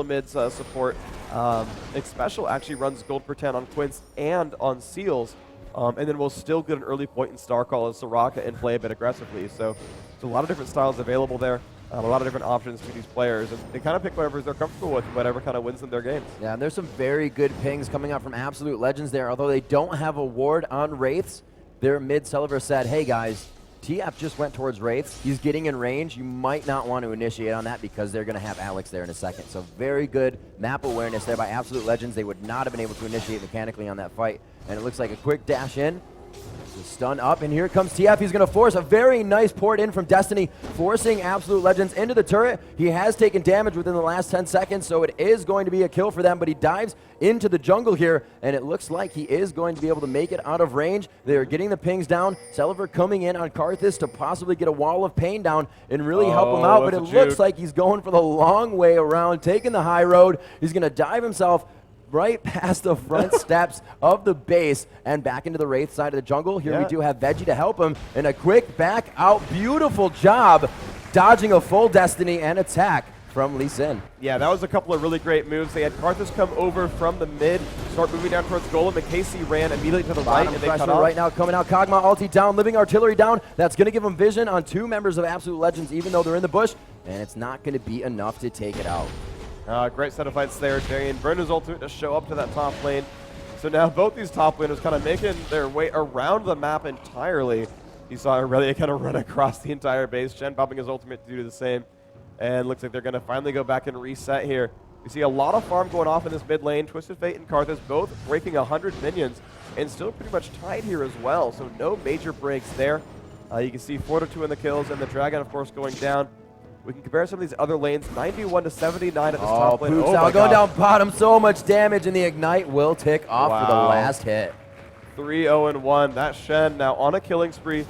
mid's support. Special actually runs gold per 10 on Quince and on Seals, and then we'll still get an early point in Starcall and Soraka and play a bit aggressively. So there's a lot of different styles available there, a lot of different options to these players, and they kind of pick whatever they're comfortable with, whatever kind of wins them their games. Yeah, and there's some very good pings coming out from Absolute Legends there. Although they don't have a ward on Wraiths, their mid Celiver said, hey guys, TF just went towards Wraiths. He's getting in range. You might not want to initiate on that because they're going to have Alex there in a second. So very good map awareness there by Absolute Legends. They would not have been able to initiate mechanically on that fight. And it looks like a quick dash in. The stun up, and here comes TF. He's going to force a very nice port in from Destiny, forcing Absolute Legends into the turret. He has taken damage within the last 10 seconds, so it is going to be a kill for them, but he dives into the jungle here, and it looks like he is going to be able to make it out of range. They're getting the pings down. Celiver coming in on Karthus to possibly get a wall of pain down and really help him out, but it looks like he's going for the long way around, taking the high road. He's going to dive himself right past the front steps of the base and back into the Wraith side of the jungle. Here we do have Veggie to help him, and a quick back out. Beautiful job dodging a full Destiny and attack from Lee Sin. Yeah, that was a couple of really great moves. They had Karthus come over from the mid, start moving down towards Golem, and Casey ran immediately to the right, and they cut off. Right now coming out, Kog'Maw ulti down, Living Artillery down. That's going to give him vision on two members of Absolute Legends, even though they're in the bush, and it's not going to be enough to take it out. Great set of fights there. Darian burned his ultimate to show up to that top lane. So now both these top laners kind of making their way around the map entirely. You saw Aurelia kind of run across the entire base. Shen popping his ultimate to do the same. And looks like they're going to finally go back and reset here. You see a lot of farm going off in this mid lane. Twisted Fate and Karthus both breaking 100 minions and still pretty much tied here as well. So no major breaks there. You can see 4-2 in the kills, and the Dragon, of course, going down. We can compare some of these other lanes, 91 to 79 at this top lane. Oh my God. Going down bottom, so much damage, and the Ignite will tick off for the last hit. 3-0-1. That Shen now on a killing spree.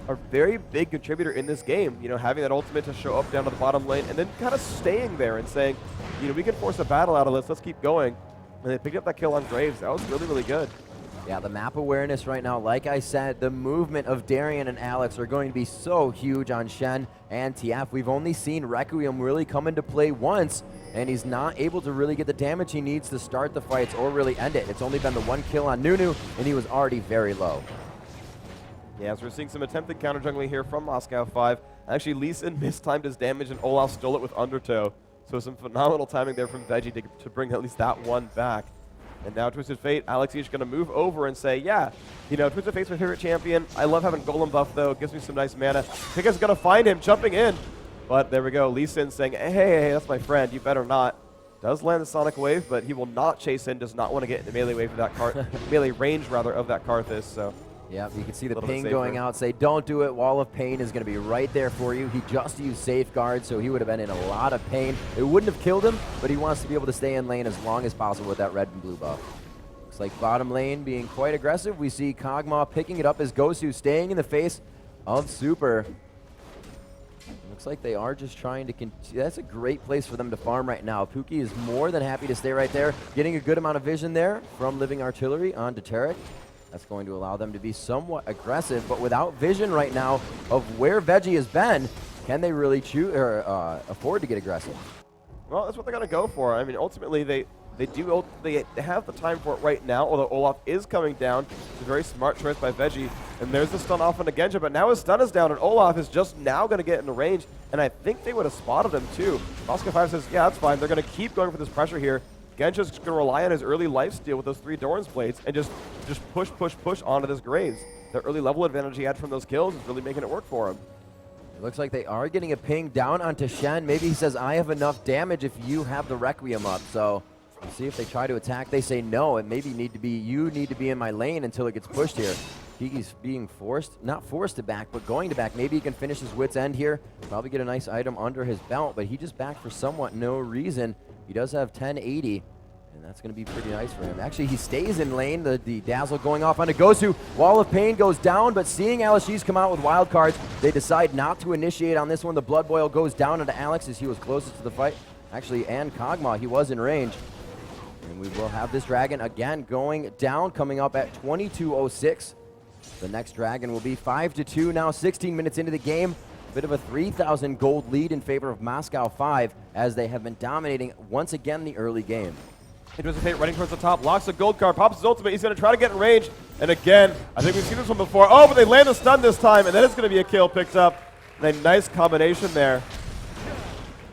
A very big contributor in this game, you know, having that ultimate to show up down to the bottom lane and then kind of staying there and saying, you know, we can force a battle out of this, let's keep going. And they picked up that kill on Graves. That was really, really good. Yeah, the map awareness right now, like I said, the movement of Darian and Alex are going to be so huge on Shen and TF. We've only seen Requiem really come into play once, and he's not able to really get the damage he needs to start the fights or really end it. It's only been the one kill on Nunu, and he was already very low. Yeah, so we're seeing some attempted counter jungling here from Moscow 5. Actually, Lee Sin mistimed his damage, and Olaf stole it with Undertow. So some phenomenal timing there from Veggie to bring at least that one back. And now Twisted Fate, Alex is going to move over and say, yeah, you know, Twisted Fate's my favorite champion. I love having Golem buff, though. It gives me some nice mana. Pika's going to find him, jumping in. But there we go. Lee Sin saying, hey, that's my friend. You better not. Does land the Sonic Wave, but he will not chase in. Does not want to get in the melee wave of that melee range, rather, of that Karthus. So. Yeah, you can see the ping going out, say, don't do it. Wall of Pain is going to be right there for you. He just used Safeguard, so he would have been in a lot of pain. It wouldn't have killed him, but he wants to be able to stay in lane as long as possible with that red and blue buff. Looks like bottom lane being quite aggressive. We see Kog'Maw picking it up as Gosu staying in the face of Super. Looks like they are just trying to continue. That's a great place for them to farm right now. Pookie is more than happy to stay right there, getting a good amount of vision there from Living Artillery onto Tarek. That's going to allow them to be somewhat aggressive, but without vision right now of where Veggie has been, can they really afford to get aggressive? Well, that's what they're going to go for. I mean, ultimately, they have the time for it right now, although Olaf is coming down. It's a very smart choice by Veggie. And there's the stun off on the Genja, but now his stun is down, and Olaf is just now going to get in the range, and I think they would have spotted him too. Oscar 5 says, yeah, that's fine. They're going to keep going for this pressure here. Genja's going to rely on his early lifesteal with those 3 Doran's blades and just push onto this Graves. The early level advantage he had from those kills is really making it work for him. It looks like they are getting a ping down onto Shen. Maybe he says, I have enough damage if you have the Requiem up. So we'll see if they try to attack. They say no, and maybe you need to be in my lane until it gets pushed here. He's being forced, not forced to back, but going to back. Maybe he can finish his wit's end here. Probably get a nice item under his belt, but he just backed for somewhat no reason. He does have 1080, and that's going to be pretty nice for him. Actually, he stays in lane. The Dazzle going off onto Gosu. Wall of Pain goes down, but seeing LSGs come out with wild cards, they decide not to initiate on this one. The Blood Boil goes down into Alex as he was closest to the fight. Actually, and Kog'Maw, he was in range. And we will have this Dragon again going down, coming up at 2206. The next Dragon will be 5-2 now, 16 minutes into the game. Bit of a 3,000 gold lead in favor of Moscow 5 as they have been dominating once again the early game. Twisted Fate running towards the top, locks the gold card, pops his ultimate. He's going to try to get in range. And again, I think we've seen this one before. Oh, but they land the stun this time, and then it's going to be a kill picked up. And a nice combination there.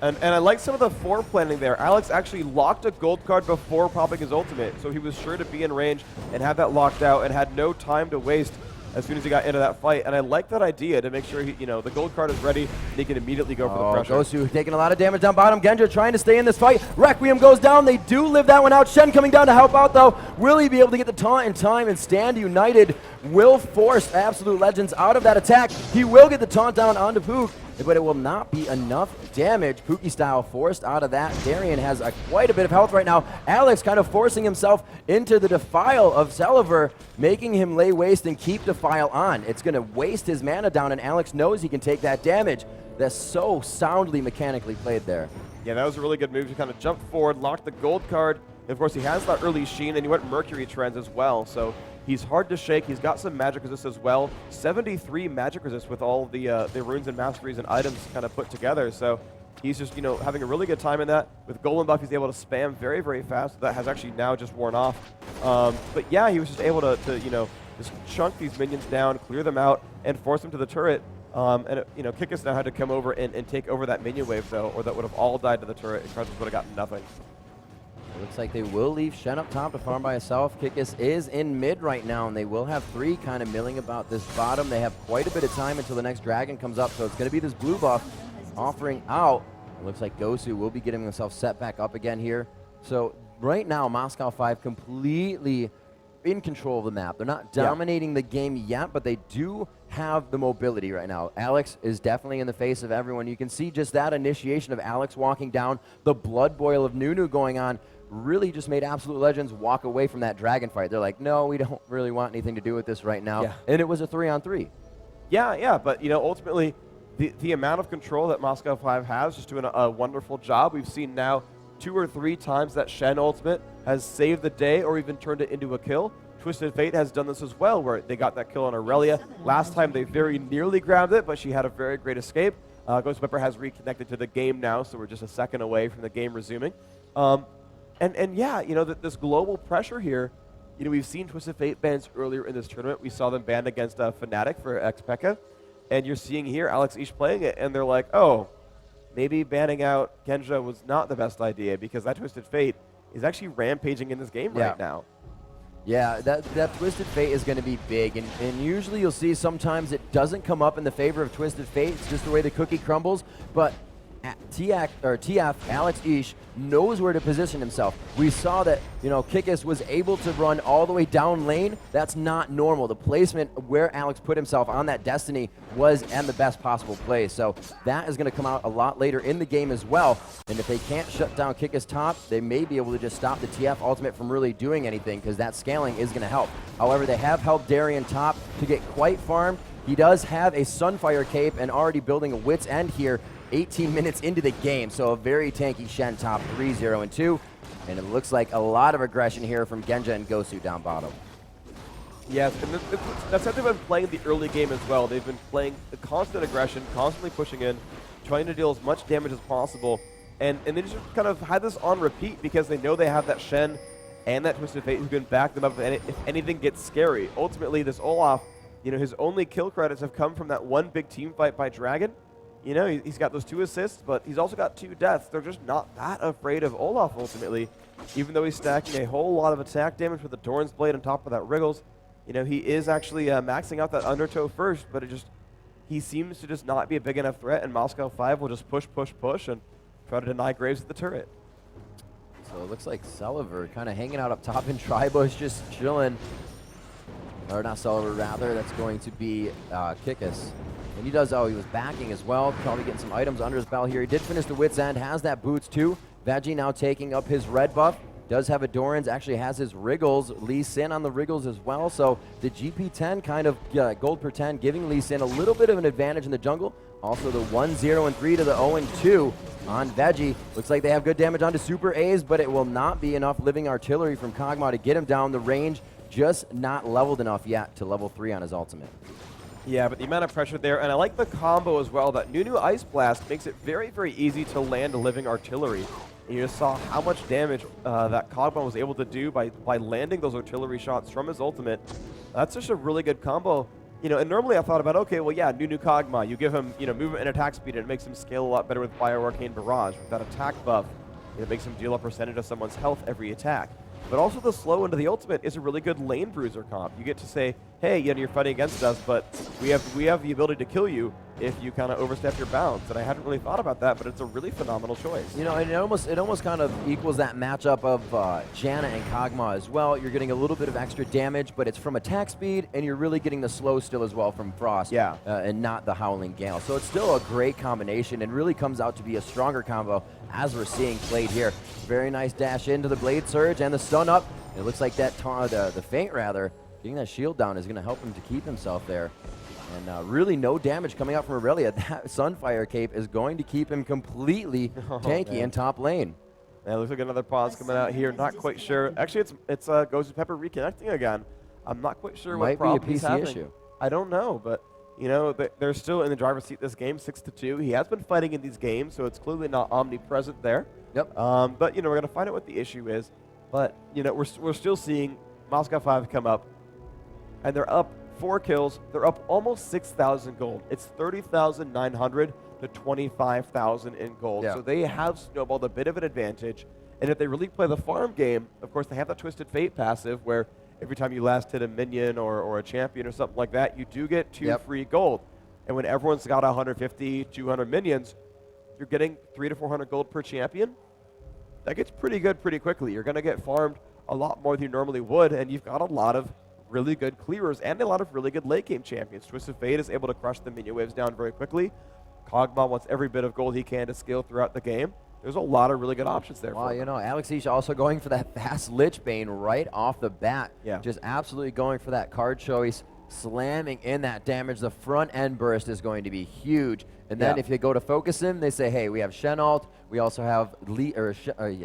And I like some of the foreplanning there. Alex actually locked a gold card before popping his ultimate, so he was sure to be in range and have that locked out and had no time to waste as soon as he got into that fight. And I like that idea to make sure he, the gold card is ready and he can immediately go for the pressure. Gosu taking a lot of damage down bottom. Genja trying to stay in this fight. Requiem goes down. They do live that one out. Shen coming down to help out though. Will he be able to get the taunt in time and stand united? Will force Absolute Legends out of that attack. He will get the taunt down onto Pook, but it will not be enough damage. Pookie style forced out of that. Darian has quite a bit of health right now. Alex kind of forcing himself into the Defile of Celiver, making him lay waste and keep Defile on. It's going to waste his mana down, and Alex knows he can take that damage. That's so soundly mechanically played there. Yeah, that was a really good move to kind of jump forward, lock the gold card. And of course, he has that early Sheen, and he went Mercury Trends as well. So he's hard to shake. He's got some magic resist as well. 73 magic resist with all the runes and masteries and items kind of put together. So he's just, having a really good time in that. With Golem buff, he's able to spam very, very fast. That has actually now just worn off. But yeah, he was just able to just chunk these minions down, clear them out, and force them to the turret. And Kikis now had to come over and take over that minion wave, though, or that would have all died to the turret. Crunches would have gotten nothing. It looks like they will leave Shen up top to farm by himself. Kikis is in mid right now, and they will have 3 kind of milling about this bottom. They have quite a bit of time until the next dragon comes up, so it's going to be this blue buff offering out. It looks like Gosu will be getting himself set back up again here. So right now, Moscow 5 completely in control of the map. They're not dominating the game yet, but they do have the mobility right now. Alex is definitely in the face of everyone. You can see just that initiation of Alex walking down, the blood boil of Nunu going on, really just made Absolute Legends walk away from that dragon fight. They're like, no, we don't really want anything to do with this right now. Yeah. And it was a 3-on-3. Yeah, but ultimately, the amount of control that Moscow 5 has, just doing a wonderful job. We've seen now 2 or 3 times that Shen ultimate has saved the day or even turned it into a kill. Twisted Fate has done this as well, where they got that kill on Aurelia. Last time they very nearly grabbed it, but she had a very great escape. Ghost Pepper has reconnected to the game now, so we're just a second away from the game resuming. And yeah, this global pressure here, we've seen Twisted Fate bans earlier in this tournament. We saw them banned against Fnatic for X-P.E.K.K.A. And you're seeing here Alex Ish playing it, and they're like, oh, maybe banning out Genja was not the best idea because that Twisted Fate is actually rampaging in this game right now. Yeah, that Twisted Fate is going to be big, and usually you'll see sometimes it doesn't come up in the favor of Twisted Fate. It's just the way the cookie crumbles, but TF, Alex Ish, knows where to position himself. We saw that, Kikis was able to run all the way down lane. That's not normal. The placement where Alex put himself on that Destiny was in the best possible place. So that is going to come out a lot later in the game as well. And if they can't shut down Kikis top, they may be able to just stop the TF ultimate from really doing anything because that scaling is going to help. However, they have helped Darian top to get quite farmed. He does have a Sunfire cape and already building a Wit's End here 18 minutes into the game, so a very tanky Shen top 3-0-2, and it looks like a lot of aggression here from Genja and Gosu down bottom. Yes, and that's how they've been playing the early game as well. They've been playing the constant aggression, constantly pushing in, trying to deal as much damage as possible, and they just kind of had this on repeat because they know they have that Shen and that Twisted Fate who can back them up if anything gets scary. Ultimately, this Olaf, his only kill credits have come from that one big team fight by Dragon. He's got those 2 assists, but he's also got 2 deaths. They're just not that afraid of Olaf, ultimately, even though he's stacking a whole lot of attack damage with the Doran's Blade on top of that Wriggles. He is actually maxing out that Undertow first, but he seems to just not be a big enough threat, and Moscow 5 will just push, and try to deny Graves at the turret. So it looks like Celiver kind of hanging out up top in Tribush, just chilling. Or not Celiver, rather. That's going to be Kikis. And he does, he was backing as well, probably getting some items under his belt here. He did finish the Wit's End, has that Boots too. Veggie now taking up his red buff. Does have a Doran's, actually has his Wriggles. Lee Sin on the Wriggles as well. So the GP10 kind of gold per 10, giving Lee Sin a little bit of an advantage in the jungle. Also the 1-0-3 to the 0-2 on Veggie. Looks like they have good damage onto Super A's, but it will not be enough living artillery from Kog'Maw to get him down the range. Just not leveled enough yet to level 3 on his ultimate. Yeah, but the amount of pressure there, and I like the combo as well. That Nunu Ice Blast makes it very, very easy to land living artillery. And you just saw how much damage that Kog'Maw was able to do by landing those artillery shots from his ultimate. That's just a really good combo. You know, and normally I thought about, okay, well, yeah, Nunu Kog'Maw, you give him, you know, movement and attack speed, and it makes him scale a lot better with Bio Arcane Barrage. With that attack buff, it makes him deal a percentage of someone's health every attack. But also the slow into the ultimate is a really good lane bruiser comp. You get to say, hey, you know, you're fighting against us, but we have the ability to kill you if you kind of overstep your bounds. And I hadn't really thought about that, but it's a really phenomenal choice. You know, and it almost kind of equals that matchup of Janna and Kog'Maw as well. You're getting a little bit of extra damage, but it's from attack speed, and you're really getting the slow still as well from Frost. Yeah. And not the Howling Gale. So it's still a great combination, and really comes out to be a stronger combo as we're seeing played here. Very nice dash into the Blade Surge and the stun up. It looks like that the feint rather, getting that shield down is going to help him to keep himself there. And really no damage coming out from Aurelia. That Sunfire Cape is going to keep him completely tanky in top lane. Yeah, looks like another pause coming out here. Not quite sure. Actually, it's Ghost Pepper reconnecting again. I'm not quite sure what problem he's having. Issue. I don't know, but you know, they're still in the driver's seat this game, 6-2. He has been fighting in these games, so it's clearly not omnipresent there. Yep. But you know, we're gonna find out what the issue is. But you know, we're still seeing Moscow 5 come up, and they're up 4 kills. They're up almost 6,000 gold. It's 30,900 to 25,000 in gold. Yeah. So they have snowballed a bit of an advantage. And if they really play the farm game, of course, they have that Twisted Fate passive where every time you last hit a minion or a champion or something like that, you do get 2 free gold. And when everyone's got 150, 200 minions, you're getting 300 to 400 gold per champion. That gets pretty good pretty quickly. You're going to get farmed a lot more than you normally would, and you've got a lot of really good clearers and a lot of really good late game champions. Twisted Fate is able to crush the minion waves down very quickly. Kog'Maw wants every bit of gold he can to scale throughout the game. There's a lot of really good options there. Well, you know, Alex Ish also going for that fast Lich Bane right off the bat. Yeah. Just absolutely going for that card choice, slamming in that damage. The front end burst is going to be huge. And then if you go to focus him, they say, hey, we have Shen ult. We also have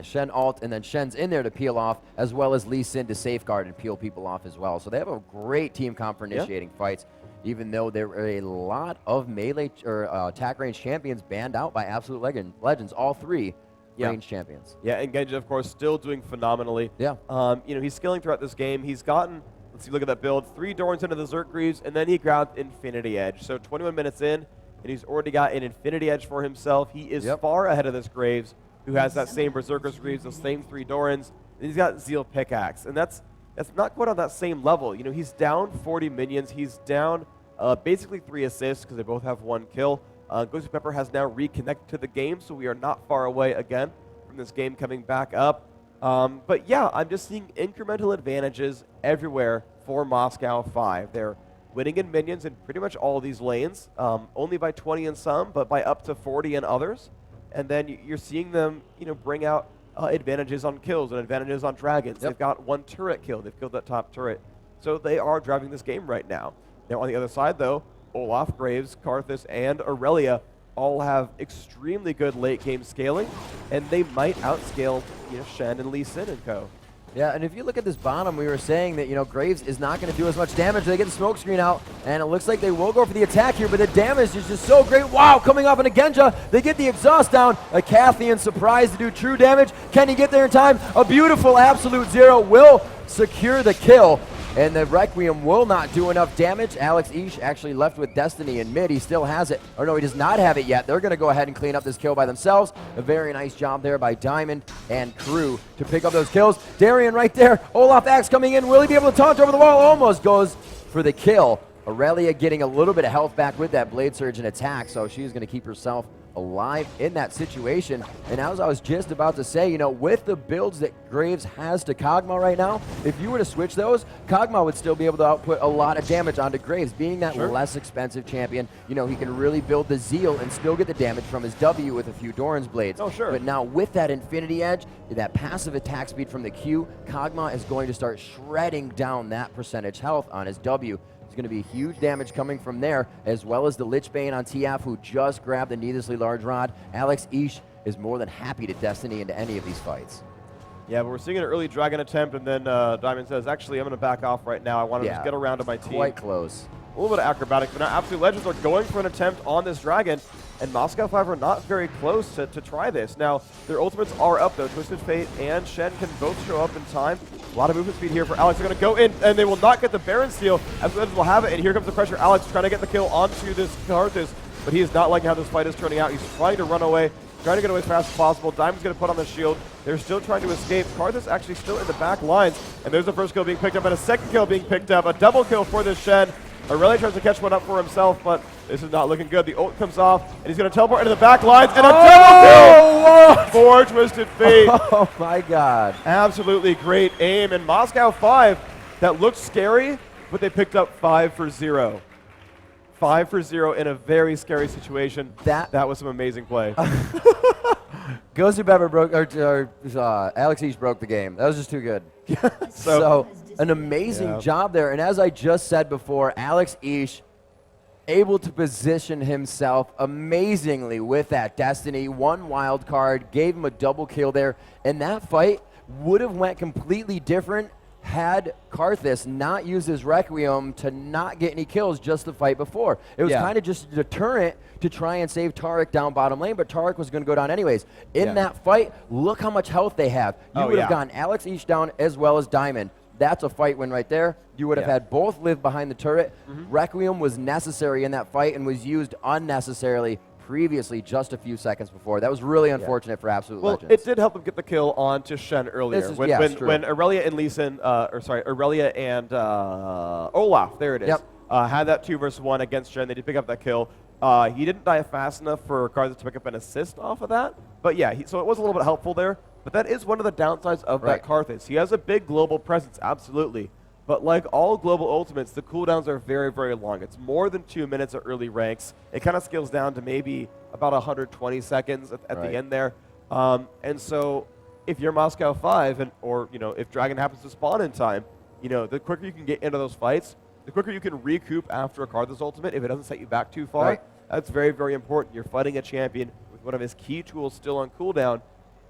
Shen ult, and then Shen's in there to peel off, as well as Lee Sin to safeguard and peel people off as well. So they have a great team comp for initiating fights, even though there are a lot of melee or attack range champions banned out by Absolute Legends, all 3 range champions. Yeah, and Genji, of course, still doing phenomenally. Yeah. You know, he's scaling throughout this game. He's gotten, let's see, look at that build, 3 Dorns into the Zerg Greaves, and then he grabbed Infinity Edge. So 21 minutes in, and he's already got an Infinity Edge for himself. He is far ahead of this Graves, who has that same Berserker's Greaves, those same 3 Dorans, and he's got Zeal Pickaxe. And that's not quite on that same level. You know, he's down 40 minions. He's down basically 3 assists because they both have 1 kill. Ghost Pepper has now reconnected to the game, so we are not far away again from this game coming back up. But yeah, I'm just seeing incremental advantages everywhere for Moscow 5. They're winning in minions in pretty much all of these lanes, only by 20 in some, but by up to 40 in others. And then you're seeing them, you know, bring out advantages on kills and advantages on dragons. They've got 1 turret kill. They've killed that top turret. So they are driving this game right now. Now on the other side, though, Olaf, Graves, Karthus, and Aurelia all have extremely good late game scaling, and they might outscale, you know, Shen and Lee Sin and co. Yeah, and if you look at this bottom, we were saying that, you know, Graves is not going to do as much damage. They get the smoke screen out, and it looks like they will go for the attack here, but the damage is just so great. Wow, coming off an Agenja, they get the exhaust down. A Cathian surprise to do true damage. Can he get there in time? A beautiful Absolute Zero will secure the kill. And the Requiem will not do enough damage. Alex Ish actually left with Destiny in mid. He still has it. Or no, he does not have it yet. They're going to go ahead and clean up this kill by themselves. A very nice job there by Diamond and crew to pick up those kills. Darian right there. Olaf Axe coming in. Will he be able to taunt over the wall? Almost goes for the kill. Aurelia getting a little bit of health back with that Blade Surge and attack, so she's going to keep herself alive in that situation. And as I was just about to say, you know, with the builds that Graves has to Kog'Maw right now, if you were to switch those, Kog'Maw would still be able to output a lot of damage onto Graves. Being that less expensive champion, you know, he can really build the Zeal and still get the damage from his W with a few Doran's Blades. But now with that Infinity Edge, that passive attack speed from the Q, Kog'Maw is going to start shredding down that percentage health on his W. There's going to be huge damage coming from there, as well as the Lich Bane on TF, who just grabbed the needlessly large rod. Alex Ish is more than happy to Destiny into any of these fights. Yeah, but we're seeing an early Dragon attempt, and then Diamond says, actually, I'm going to back off right now. I want to just get around to my team. Quite close. A little bit of acrobatics, but now Absolute Legends are going for an attempt on this dragon, and Moscow 5 are not very close to try this. Now, their ultimates are up, though. Twisted Fate and Shen can both show up in time. A lot of movement speed here for Alex. They're going to go in, and they will not get the Baron steal. Absolute Legends will have it, and here comes the pressure. Alex trying to get the kill onto this Karthus, but he is not liking how this fight is turning out. He's trying to run away, trying to get away as fast as possible. Diamond's going to put on the shield. They're still trying to escape. Karthus actually still in the back lines, and there's the first kill being picked up and a second kill being picked up. A double kill for this Shen. Aurelia tries to catch one up for himself, but this is not looking good. The ult comes off, and he's going to teleport into the back lines, and a double kill for Twisted Fate. Oh my god. Absolutely great aim, and Moscow 5, that looked scary, but they picked up 5 for 0. 5 for 0 in a very scary situation. That was some amazing play. Ghost Bever broke, or Alex East broke the game. That was just too good. So an amazing job there. And as I just said before, Alex East able to position himself amazingly with that Destiny. One wild card, gave him a double kill there. And that fight would have went completely different had Karthus not used his Requiem to not get any kills just the fight before. It was kind of just a deterrent to try and save Tariq down bottom lane, but Tariq was going to go down anyways. In that fight, look how much health they have. You would have gotten Alex East down as well as Diamond. That's a fight win right there. You would have had both live behind the turret. Requiem was necessary in that fight and was used unnecessarily previously just a few seconds before. That was really unfortunate for Absolute Legends. Well, it did help them get the kill on to Shen earlier. When Aurelia and Lee Sin, Aurelia and Olaf, there it is, had that 2 versus 1 against Shen. They did pick up that kill. He didn't die fast enough for Karthus to pick up an assist off of that. But yeah, so it was a little bit helpful there. But that is one of the downsides of that Karthus. He has a big global presence, absolutely. But like all global ultimates, the cooldowns are very, very long. It's more than 2 minutes at early ranks. It kind of scales down to maybe about 120 seconds at the end there. And so if you're Moscow 5, or if Dragon happens to spawn in time, the quicker you can get into those fights, the quicker you can recoup after a Karthus ultimate if it doesn't set you back too far. That's very, very important. You're fighting a champion with one of his key tools still on cooldown.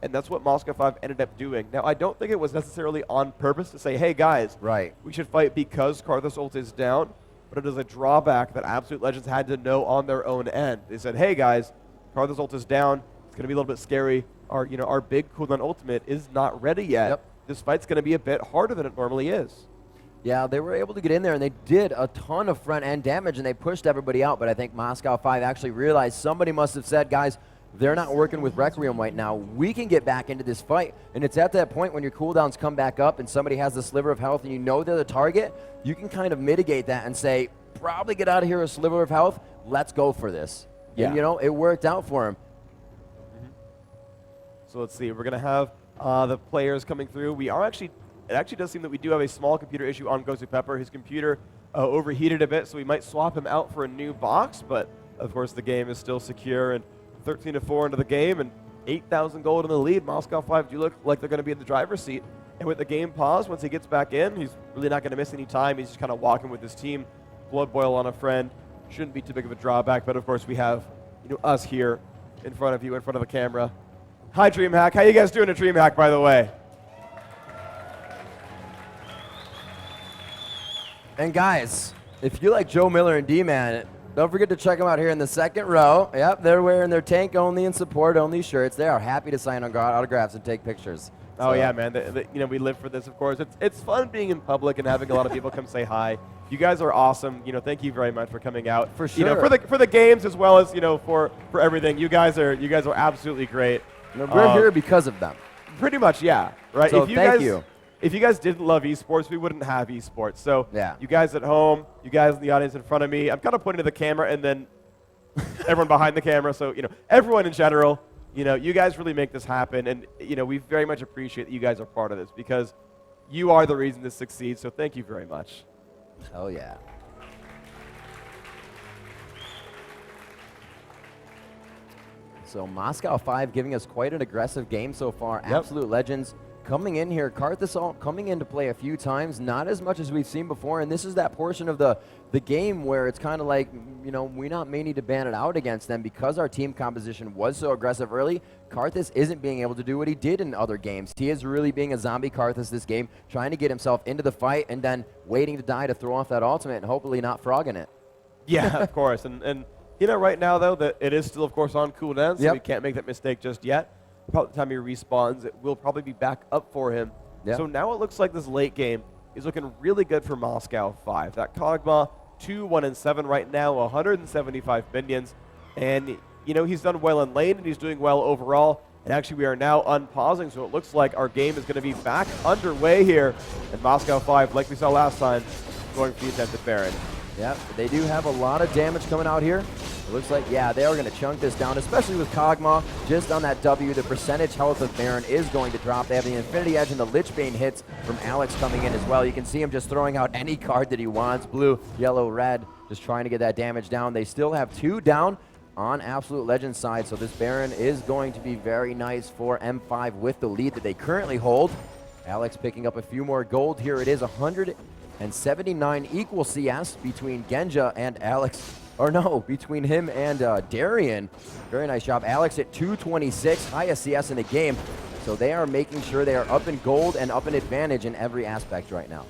And that's what Moscow 5 ended up doing. Now, I don't think it was necessarily on purpose to say, hey, guys, we should fight because Karthus ult is down, but it is a drawback that Absolute Legends had to know on their own end. They said, hey, guys, Karthus ult is down. It's going to be a little bit scary. Our big cooldown ultimate is not ready yet. This fight's going to be a bit harder than it normally is. Yeah, they were able to get in there, and they did a ton of front-end damage, and they pushed everybody out. But I think Moscow 5 actually realized somebody must have said, guys, they're not working with Requiem right now. We can get back into this fight. And it's at that point when your cooldowns come back up and somebody has the sliver of health and you know they're the target, you can kind of mitigate that and say, probably get out of here a sliver of health. Let's go for this. And, it worked out for him. So let's see. We're going to have the players coming through. It actually does seem that we do have a small computer issue on Ghost Pepper. His computer overheated a bit, so we might swap him out for a new box. But, of course, the game is still secure. And 13-4 into the game and 8,000 gold in the lead. Moscow 5 do look like they're going to be in the driver's seat. And with the game paused, once he gets back in, he's really not going to miss any time. He's just kind of walking with his team. Blood boil on a friend. Shouldn't be too big of a drawback. But, of course, we have us here in front of you, in front of the camera. Hi, DreamHack. How you guys doing at DreamHack, by the way? And, guys, if you like Joe Miller and D-Man, don't forget to check them out here in the second row. Yep, they're wearing their tank only and support only shirts. They are happy to sign autographs and take pictures. Oh yeah, man. We live for this, of course. It's fun being in public and having a lot of people come say hi. You guys are awesome. Thank you very much for coming out. For sure. For the games as well as for everything. You guys are absolutely great. We're here because of them. Pretty much, yeah. Right. So thank you. If you guys didn't love esports, we wouldn't have esports. So you guys at home, you guys in the audience in front of me, I'm kind of pointing to the camera and then everyone behind the camera. So, everyone in general, you guys really make this happen. And, we very much appreciate that you guys are part of this because you are the reason this succeeds. So thank you very much. Hell yeah. So Moscow 5 giving us quite an aggressive game so far. Absolute Legends coming in here, Karthus coming into play a few times, not as much as we've seen before, and this is that portion of the game where it's kind of like, we may need to ban it out against them because our team composition was so aggressive early. Karthus isn't being able to do what he did in other games. He is really being a zombie Karthus this game, trying to get himself into the fight and then waiting to die to throw off that ultimate and hopefully not frogging it. Yeah, of course. And you know, right now, though, that it is still, of course, on cooldown, so Yep. we can't make that mistake just yet. About the time he respawns, it will probably be back up for him. Yep. So now it looks like this late game is looking really good for Moscow 5. That Kog'Maw, 2-1-7 right now, 175 minions. And, you know, he's done well in lane, and he's doing well overall. And actually, we are now unpausing, so it looks like our game is going to be back underway here. And Moscow 5, like we saw last time, going for the attempted Baron. Yep, they do have a lot of damage coming out here. It looks like, yeah, they are going to chunk this down, especially with Kog'Maw. Just on that W, the percentage health of Baron is going to drop. They have the Infinity Edge and the Lich Bane hits from Alex coming in as well. You can see him just throwing out any card that he wants. Blue, yellow, red, just trying to get that damage down. They still have 2 down on Absolute Legends side, so this Baron is going to be very nice for M5 with the lead that they currently hold. Alex picking up a few more gold here. It is 179 equal CS between Genja and Alex. Or no, between him and Darian. Very nice job. Alex at 226, highest CS in the game. So they are making sure they are up in gold and up in advantage in every aspect right now.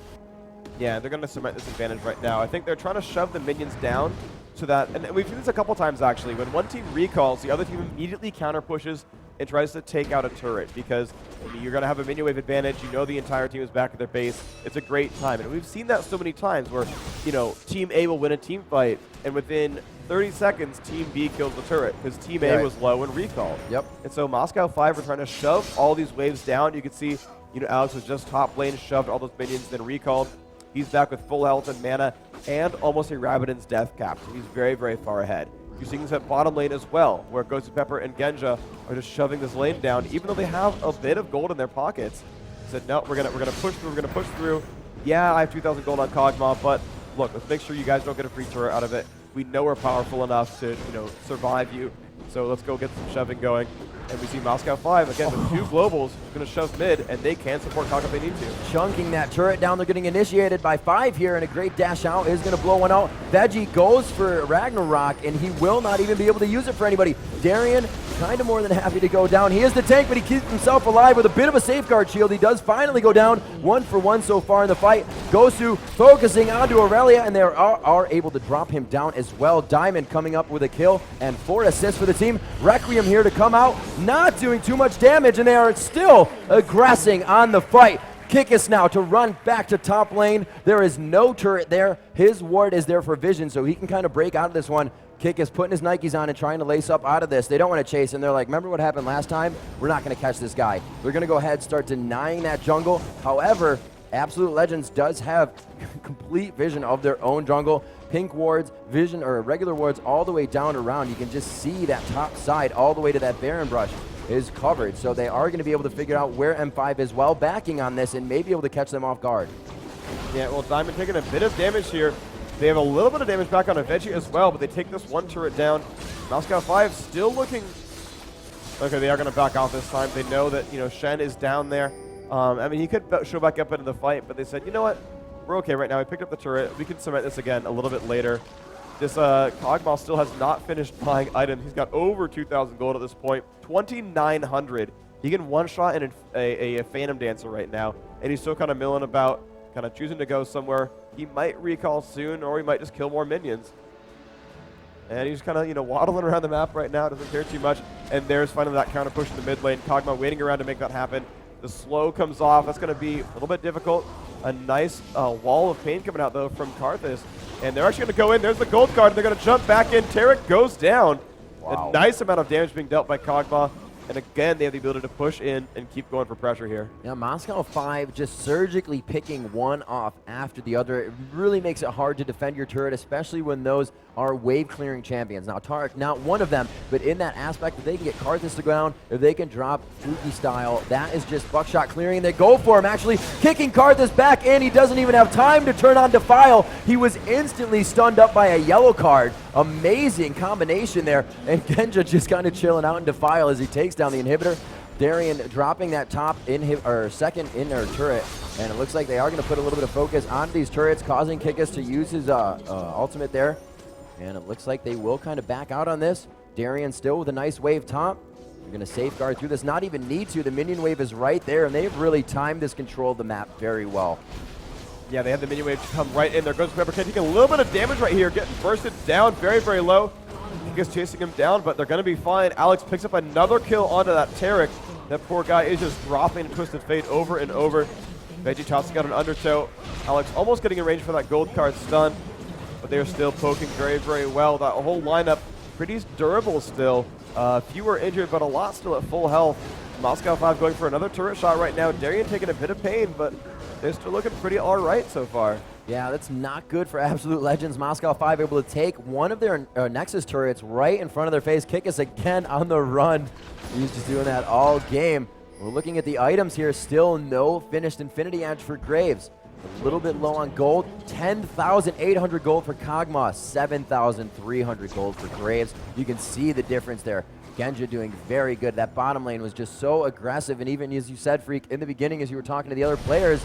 Yeah, they're going to cement this advantage right now. I think they're trying to shove the minions down so that, and we've seen this a couple times actually, when one team recalls, the other team immediately counter pushes and tries to take out a turret, because you're going to have a minion wave advantage. You know the entire team is back at their base. It's a great time. And we've seen that so many times where, you know, Team A will win a team fight, and within 30 seconds, Team B kills the turret because Team A was low and recalled. Yep. And so Moscow 5 are trying to shove all these waves down. You can see, you know, Alex was just top lane, shoved all those minions, then recalled. He's back with full health and mana and almost a Rabbidan's death cap, so he's very, very far ahead. You're seeing this at bottom lane as well, where Ghost of Pepper and Genja are just shoving this lane down, even though they have a bit of gold in their pockets. Said, no, we're gonna push through, we're gonna push through. Yeah, I have 2,000 gold on Kog'Maw, but look, let's make sure you guys don't get a free turret out of it. We know we're powerful enough to, you know, survive you. So let's go get some shoving going. And we see Moscow 5, again, with 2 globals, going to shove mid, and they can support Kog'Maw if they need to. Chunking that turret down. They're getting initiated by 5 here, and a great dash out is going to blow one out. Veggie goes for Ragnarok, and he will not even be able to use it for anybody. Darian, kind of more than happy to go down. He is the tank, but he keeps himself alive with a bit of a safeguard shield. He does finally go down, 1 for 1 so far in the fight. Gosu focusing onto Aurelia, and they are able to drop him down as well. Diamond coming up with a kill and 4 assists for the team. Requiem here to come out, not doing too much damage, and they are still aggressing on the fight. Kikis now to run back to top lane. There is no turret there. His ward is there for vision, so he can kind of break out of this one. Kikis putting his Nikes on and trying to lace up out of this. They don't want to chase, and they're like, remember what happened last time? We're not going to catch this guy. They're going to go ahead and start denying that jungle. However, Absolute Legends does have complete vision of their own jungle. Pink wards, vision, or regular wards all the way down around. You can just see that top side all the way to that Baron brush is covered. So they are going to be able to figure out where M5 is while backing on this and may be able to catch them off guard. Yeah, well, Diamond taking a bit of damage here. They have a little bit of damage back on a Veggie as well, but they take this one turret down. Moscow 5 still looking... Okay, they are going to back out this time. They know that, you know, Shen is down there. I mean, he could show back up into the fight, but they said, you know what? We're okay right now. We picked up the turret. We can cement this again a little bit later. This Kog'Maw still has not finished buying items. He's got over 2,000 gold at this point, 2,900. He can one-shot in a Phantom Dancer right now, and he's still kind of milling about, kind of choosing to go somewhere. He might recall soon, or he might just kill more minions. And he's kind of, you know, waddling around the map right now, doesn't care too much. And there's finally that counter push in the mid lane. Kog'Maw waiting around to make that happen. The slow comes off. That's going to be a little bit difficult. A nice wall of pain coming out, though, from Karthus. And they're actually going to go in. There's the gold card. And they're going to jump back in. Tarek goes down. Wow. A nice amount of damage being dealt by Kog'Maw. And again, they have the ability to push in and keep going for pressure here. Yeah, Moscow 5 just surgically picking one off after the other. It really makes it hard to defend your turret, especially when those are wave-clearing champions. Now, Tarek, not one of them, but in that aspect, if they can get Karthus to go down, if they can drop Fuki style, that is just buckshot clearing. They go for him, actually kicking Karthus back in. He doesn't even have time to turn on Defile. He was instantly stunned up by a yellow card. Amazing combination there. And Genja just kind of chilling out in Defile as he takes down the inhibitor. Darian dropping that top second inner turret, and it looks like they are going to put a little bit of focus on these turrets, causing Kikis to use his ultimate there. And it looks like they will kind of back out on this. Darian still with a nice wave top. They're going to safeguard through this, not even need to. The minion wave is right there, and they've really timed this control of the map very well. Yeah, they had the minion wave come right in. There goes Peppercat taking a little bit of damage right here, getting bursted down very, very low. Giga's chasing him down, but they're going to be fine. Alex picks up another kill onto that Tarek. That poor guy is just dropping Twisted Fate over and over. Veggie tossing out an undertow. Alex almost getting in range for that gold card stun, but they're still poking very, very well. That whole lineup pretty durable still. Fewer injured, but a lot still at full health. Moscow 5 going for another turret shot right now. Darien taking a bit of pain, but they're still looking pretty all right so far. Yeah, that's not good for Absolute Legends. Moscow 5 able to take one of their Nexus turrets right in front of their face. Kick us again on the run. He's just doing that all game. We're looking at the items here. Still no finished Infinity Edge for Graves. A little bit low on gold. 10,800 gold for Kog'Maw. 7,300 gold for Graves. You can see the difference there. Genja doing very good. That bottom lane was just so aggressive. And even as you said, Freak, in the beginning as you were talking to the other players,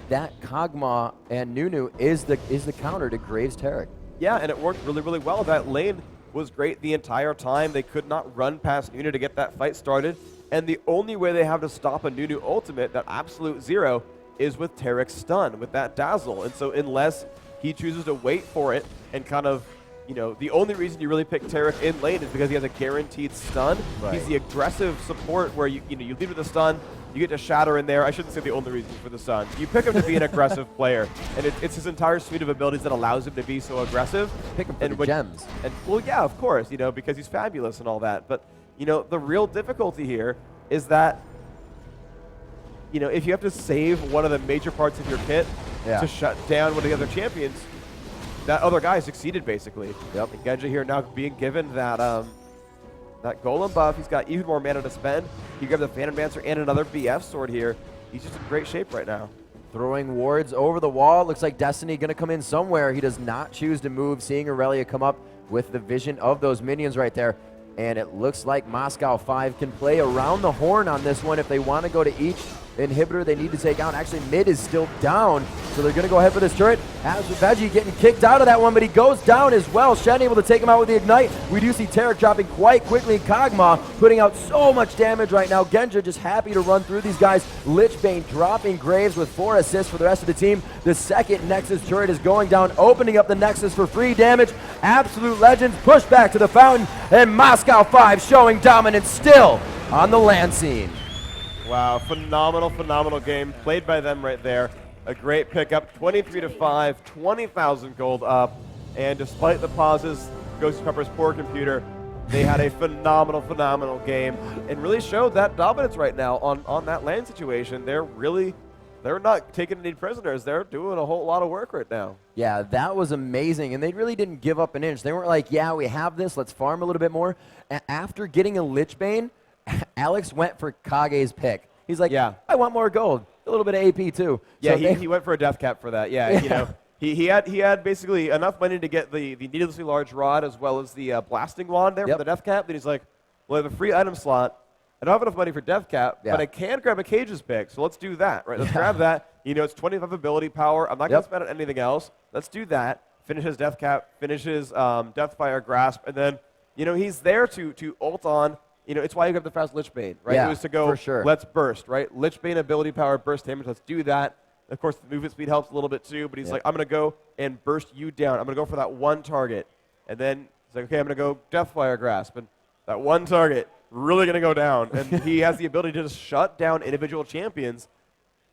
that Kog'Maw and Nunu is the counter to Graves Tarek. Yeah, and it worked really, really well. That lane was great the entire time. They could not run past Nunu to get that fight started. And the only way they have to stop a Nunu ultimate, that absolute zero, is with Tarek's stun, with that dazzle. And so unless he chooses to wait for it and kind of, you know, the only reason you really pick Tarek in lane is because he has a guaranteed stun. Right. He's the aggressive support where you lead with a stun, you get to shatter in there. I shouldn't say the only reason for the stun. You pick him to be an aggressive player, and it's his entire suite of abilities that allows him to be so aggressive. Pick him for the gems. And well, yeah, of course, you know, because he's fabulous and all that. But you know, the real difficulty here is that, you know, if you have to save one of the major parts of your kit to shut down one of the other champions, that other guy succeeded basically. Yep. And Genja here now being given that that golem buff. He's got even more mana to spend. He grabbed the Phantom Dancer and another BF sword here. He's just in great shape right now. Throwing wards over the wall. Looks like Destiny going to come in somewhere. He does not choose to move. Seeing Aurelia come up with the vision of those minions right there. And it looks like Moscow 5 can play around the horn on this one if they want to go to each inhibitor they need to take out. Actually, mid is still down, so they're going to go ahead for this turret. As with Veggie getting kicked out of that one, but he goes down as well. Shen able to take him out with the Ignite. We do see Tarek dropping quite quickly. Kog'Maw putting out so much damage right now. Genja just happy to run through these guys. Lichbane dropping Graves with 4 assists for the rest of the team. The second Nexus turret is going down, opening up the Nexus for free damage. Absolute Legends push back to the fountain, and Moscow 5 showing dominance still on the land scene. Wow, phenomenal, phenomenal game played by them right there. A great pickup, 23-5, 20,000 gold up, and despite the pauses, Ghost Pepper's poor computer, they had a phenomenal, phenomenal game and really showed that dominance right now on that lane situation. They're not taking any prisoners. They're doing a whole lot of work right now. Yeah, that was amazing, and they really didn't give up an inch. They weren't like, yeah, we have this, let's farm a little bit more. After getting a Lichbane, Alex went for Kage's pick. He's like, yeah, I want more gold, a little bit of AP too. Yeah, so he went for a death cap for that. Yeah, you know, he had basically enough money to get the needlessly large rod as well as the blasting wand there for the death cap. Then he's like, well, I have a free item slot. I don't have enough money for death cap, but I can grab a Cage's pick, so let's do that, right? Let's grab that. You know, it's 25 ability power. I'm not going to spend on anything else. Let's do that. Finish his death cap, finish his Deathfire grasp, and then, you know, he's there to ult on. You know, it's why you grab the fast Lichbane, right? Yeah, it was to go, let's burst, right? Lichbane ability power, burst damage, let's do that. Of course, the movement speed helps a little bit too, but he's like, I'm going to go and burst you down. I'm going to go for that one target. And then he's like, okay, I'm going to go Deathfire grasp. And that one target, really going to go down. And he has the ability to just shut down individual champions.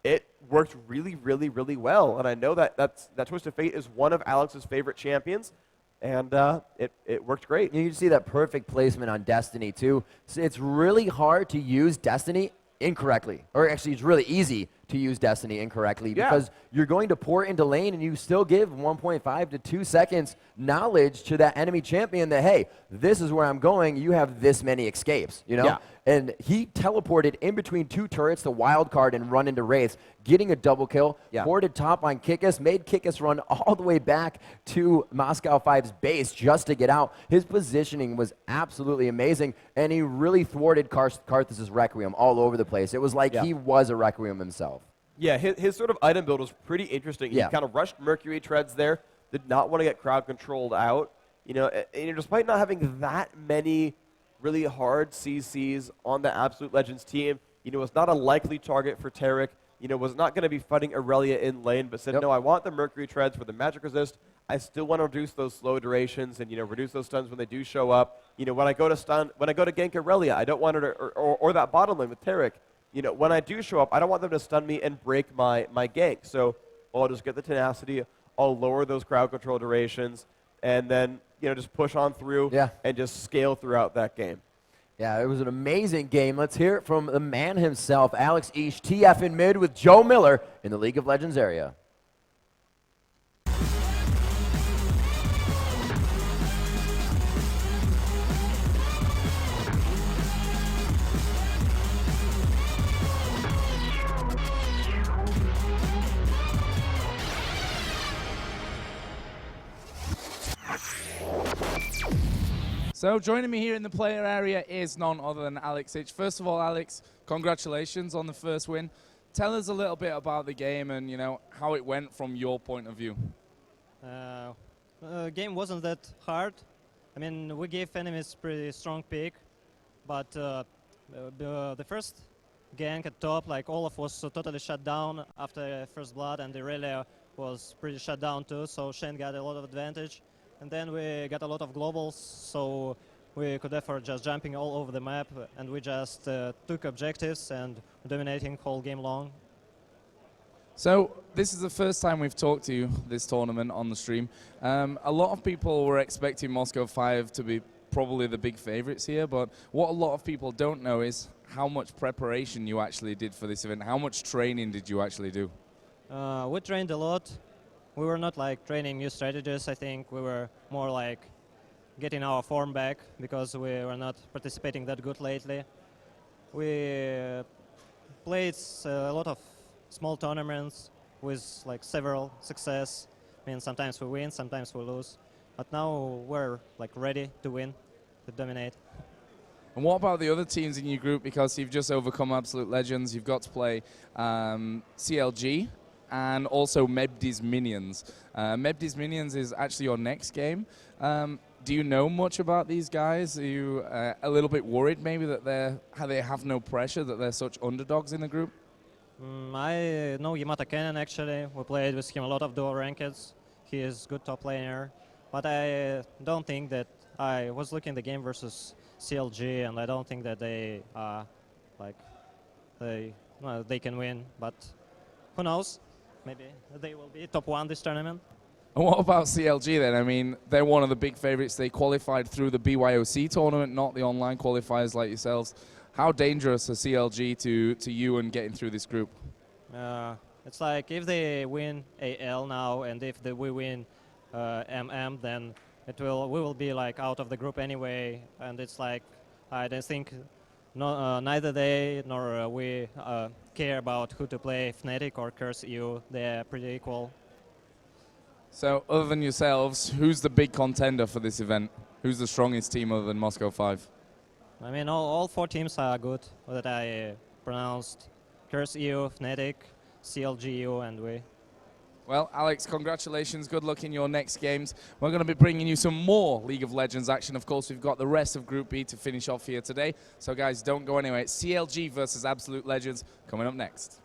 It worked really, really, really well. And I know that Twisted Fate is one of Alex's favorite champions. And it worked great. You see that perfect placement on Destiny, too. So it's really hard to use Destiny incorrectly. Or actually, it's really easy to use Destiny incorrectly because you're going to pour into lane and you still give 1.5 to 2 seconds knowledge to that enemy champion that, hey, this is where I'm going. You have this many escapes, you know? Yeah. And he teleported in between 2 turrets, the wild card, and run into Wraiths, getting a double kill, ported top on Kickus, made Kickus run all the way back to Moscow 5's base just to get out. His positioning was absolutely amazing, and he really thwarted Karthus' Requiem all over the place. It was like he was a Requiem himself. Yeah, his sort of item build was pretty interesting. He kind of rushed Mercury Treads there, did not want to get crowd controlled out. You know, and despite not having that many really hard CCs on the Absolute Legends team, you know, it's not a likely target for Tarek. was not going to be fighting Aurelia in lane, but said, Yep. no, I want the Mercury Treads for the magic resist. I still want to reduce those slow durations and, reduce those stuns when they do show up. When I go to gank Aurelia, I don't want her to, or that bottom lane with Taric. When I do show up, I don't want them to stun me and break my gank. So I'll just get the tenacity. I'll lower those crowd control durations, and then, just push on through and just scale throughout that game. Yeah, it was an amazing game. Let's hear it from the man himself, Alex Ish, TF in mid with Joe Miller in the League of Legends area. So joining me here in the player area is none other than Alex Itch. First of all, Alex, congratulations on the first win. Tell us a little bit about the game and how it went from your point of view. Game wasn't that hard. I mean, we gave enemies pretty strong pick, but the first gank at top, like Olaf was totally shut down after first blood, and Aurelia was pretty shut down too. So Shen got a lot of advantage. And then we got a lot of globals, so we could effort just jumping all over the map, and we just took objectives and dominating whole game long. So this is the first time we've talked to you this tournament on the stream. A lot of people were expecting Moscow 5 to be probably the big favorites here, but what a lot of people don't know is how much preparation you actually did for this event. How much training did you actually do? We trained a lot. We were not like training new strategies. I think we were more like getting our form back because we were not participating that good lately. We played a lot of small tournaments with like several success. I mean, sometimes we win, sometimes we lose. But now we're like ready to win, to dominate. And what about the other teams in your group? Because you've just overcome Absolute Legends, you've got to play CLG. And also Mebdi's Minions. Mebdi's Minions is actually your next game. Do you know much about these guys? Are you a little bit worried maybe that they have no pressure, that they're such underdogs in the group? I know Yamata Cannon actually. We played with him a lot of dual rankeds. He is good top laner. But I don't think that I was looking at the game versus CLG, and I don't think that they they can win. But who knows? Maybe they will be top 1 this tournament. And what about CLG then? I mean, they're one of the big favorites. They qualified through the BYOC tournament, not the online qualifiers like yourselves. How dangerous are CLG to you and getting through this group? It's like if they win AL now and if we win MM, then we will be like out of the group anyway. And it's like I don't think neither they nor we care about who to play, Fnatic or Curse EU. They're pretty equal. So other than yourselves, who's the big contender for this event? Who's the strongest team other than Moscow 5? I mean, all 4 teams are good that I pronounced. Curse EU, Fnatic, CLG EU, and we. Well, Alex, congratulations. Good luck in your next games. We're going to be bringing you some more League of Legends action. Of course, we've got the rest of Group B to finish off here today. So, guys, don't go anywhere. It's CLG versus Absolute Legends coming up next.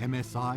MSI